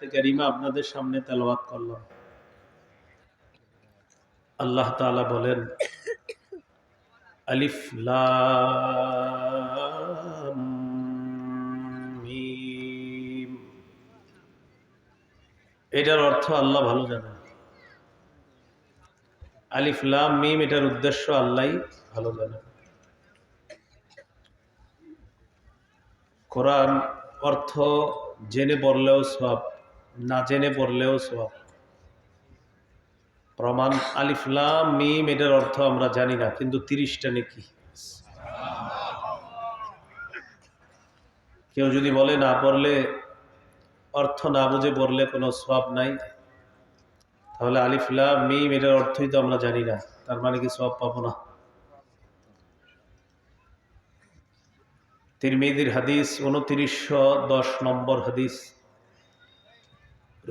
আয়াতে কারিমা আপনাদের সামনে তেলাওয়াত করলাম। আল্লাহ তাআলা বলেন, আলিফ লাম মিম। এটার অর্থ আল্লাহ ভালো জানেন। আলিফ লাম মিম এটার উদ্দেশ্য আল্লাহই ভালো জানেন। কোরআন অর্থ জেনে পড়লেও সওয়াব, না জেনে পড়লেও সওয়াব। প্রমাণ আলিফ লাম মিম এটার অর্থ আমরা জানি না, কিন্তু 30টা নেকি। কেউ যদি বলে না পড়লে, অর্থ না বুঝে পড়লে কোনো সওয়াব নাই, তাহলে আলিফ লাম মিম এটার অর্থই তো আমরা জানি না, তার মানে কি সওয়াব পাবো না? তিরমিজির হাদিস 2910 নম্বর হাদিস,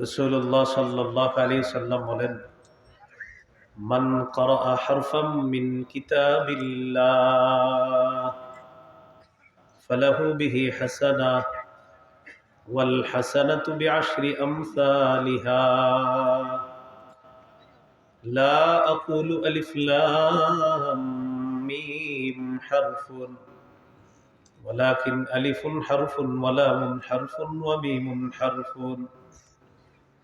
রাসূলুল্লাহ সাল্লাল্লাহু আলাইহি সাল্লাম বলেন, মান ক্বারাআ হারফাম মিন কিতাবিল্লাহ ফালাহু বিহি হাসানাহ ওয়াল হাসানাতু বিআশরি আমসালিহা লা আকুলু আলিফ লাম মিম হারফুন ওয়ালাকিন আলিফুন হারফুন ওয়া লামুন হারফুন ওয়া মিমুন হারফুন।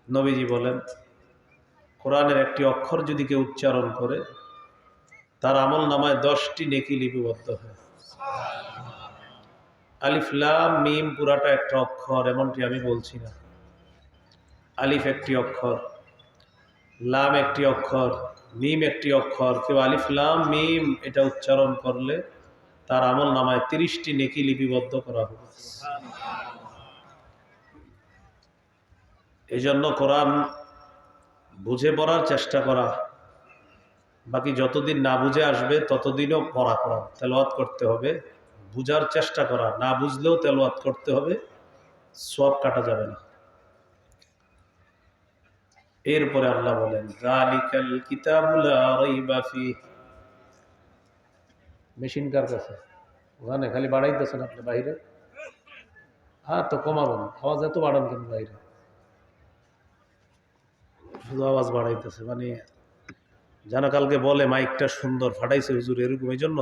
নবীজি বলেন, কোরআনের একটি অক্ষর যদি কেউ উচ্চারণ করে, তার আমল নামায় 10টি নেকি লিপিবদ্ধ হয়। আলিফ লাম মিম পুরাটা একটা অক্ষর এমনটি আমি বলছি না। আলিফ একটি অক্ষর, লাম একটি অক্ষর, মিম একটি অক্ষর। কেউ আলিফ লাম মিম এটা উচ্চারণ করলে তার আমল নামায় 30টি নেকি লিপিবদ্ধ করা হবে। এই জন্য কোরআন বুঝে পড়ার চেষ্টা করা, বাকি যতদিন না বুঝে আসবে ততদিনও পড়া করা, তেলাওয়াত করতে হবে, বুঝার চেষ্টা করা, না বুঝলেও তেলাওয়াত করতে হবে, সওয়াব কাটা যাবে না। এরপরে আল্লাহ বলেন, যালিকাল কিতাবু লা রাইবা ফিহি। মেশিন কার কাছে? ওখানে খালি বাড়াইতেছেন আপনি বাইরে। হ্যাঁ তো কমাবেন, আওয়াজ এত বাড়ান কেন বাইরে? শুধু আওয়াজ বাড়াইতেছে, মানে জানা কালকে বলে মাইকটা সুন্দর ফাটাইছে হুজুর, এরকম এই জন্য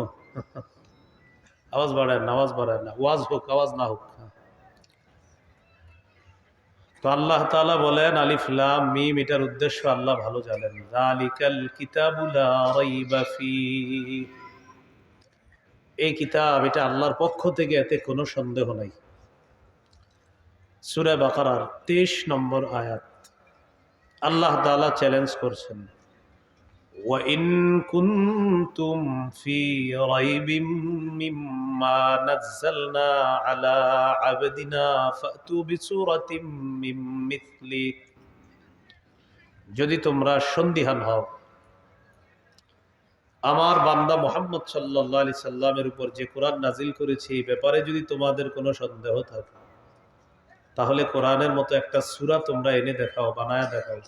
আওয়াজ বাড়ায় না, আওয়াজ বাড়ায় না, ওয়াজ হোক আওয়াজ না হোক। তো আল্লাহ তাআলা বলেন আলিফ লাম মিম এটার উদ্দেশ্য আল্লাহ ভালো জানেন। যালিকাল কিতাবু লা রাইবা ফিহি। এই কিতাব এটা আল্লাহর পক্ষ থেকে, এতে কোনো সন্দেহ নাই। সূরা বাকারার 23 নম্বর আয়াত আল্লাহ তাআলা চ্যালেঞ্জ করছেন, ওয়া ইন কুনতুম ফি রাইবিম মিম্মা নাযালনা আলা আবদিনা ফাতু বিসূরাতিম মিন মিথলি। যদি তোমরা সন্দিহান হও আমার বান্দা মুহাম্মদ সাল্লাল্লাহু আলাইহি সাল্লামের উপর যে কোরআন নাজিল করেছি এই ব্যাপারে যদি তোমাদের কোনো সন্দেহ থাকে, তাহলে কোরআনের মতো একটা সূরা তোমরা এনে দেখাও, বানায়া দেখাও।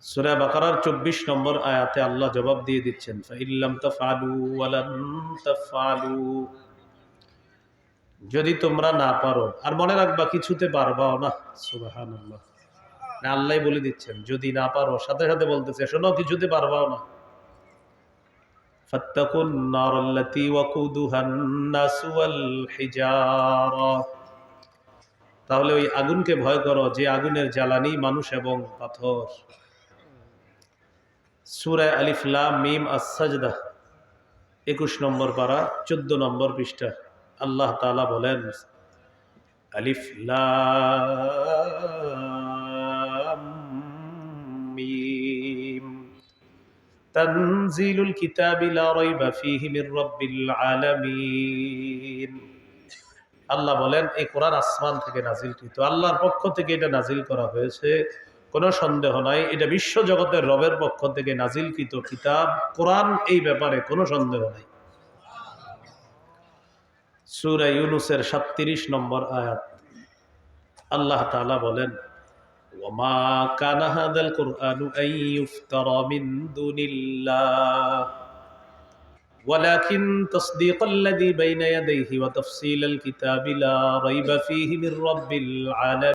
সূরা বাকারার 24 নম্বর আয়াতে আল্লাহ জবাব দিয়ে দিচ্ছেন, ফাইল্লাম তাফআলু ওয়া লান তাফআলু। যদি তোমরা না পারো, আর মনে রাখবা কিছুতে পারবাও না। সুবহানাল্লাহ, না আল্লাহই বলে দিচ্ছেন যদি না পারো, সাথে সাথে বলতেছে শোনো কিছুতে পারবাও না। ফাত্তাকুন নারাল্লাতী ওয়াকুদুহান নাস ওয়াল হিজারা। তাহলে ওই আগুনকে ভয় করো যে আগুনের জ্বালানি মানুষ এবং পাথর। সূরা আলিফ লাম মিম আস-সাজদা 21 নম্বর পারা 14 নম্বর পৃষ্ঠা আল্লাহ তাআলা বলেন, আলিফ লাম মিম তানজিলুল কিতাবি লা রাইবা ফীহি মির রাব্বিল আলামিন। আল্লাহ বলেন এই কোরআন আসমান থেকে নাজিলকৃত, আল্লাহর পক্ষ থেকে এটা নাজিল করা হয়েছে, কোনো সন্দেহ নাই এটা বিশ্ব জগতের রবের পক্ষ থেকে নাজিলকৃত কিতাব কোরআন, এই ব্যাপারে কোনো সন্দেহ নাই। সূরা ইউনূসের 37 নম্বর আয়াত আল্লাহ তাআলা বলেন, ওয়ামা কানা হাযাল কুরআনু আন ইফতারা মিন দুনিল্লাহ ওয়ালাকিন তাসদীকাল্লাযী বাইনা ইয়াদাইহি ওয়া তাফসীলাল কিতাবি লা রাইবা ফীহি মির রাব্বিল আলামিন।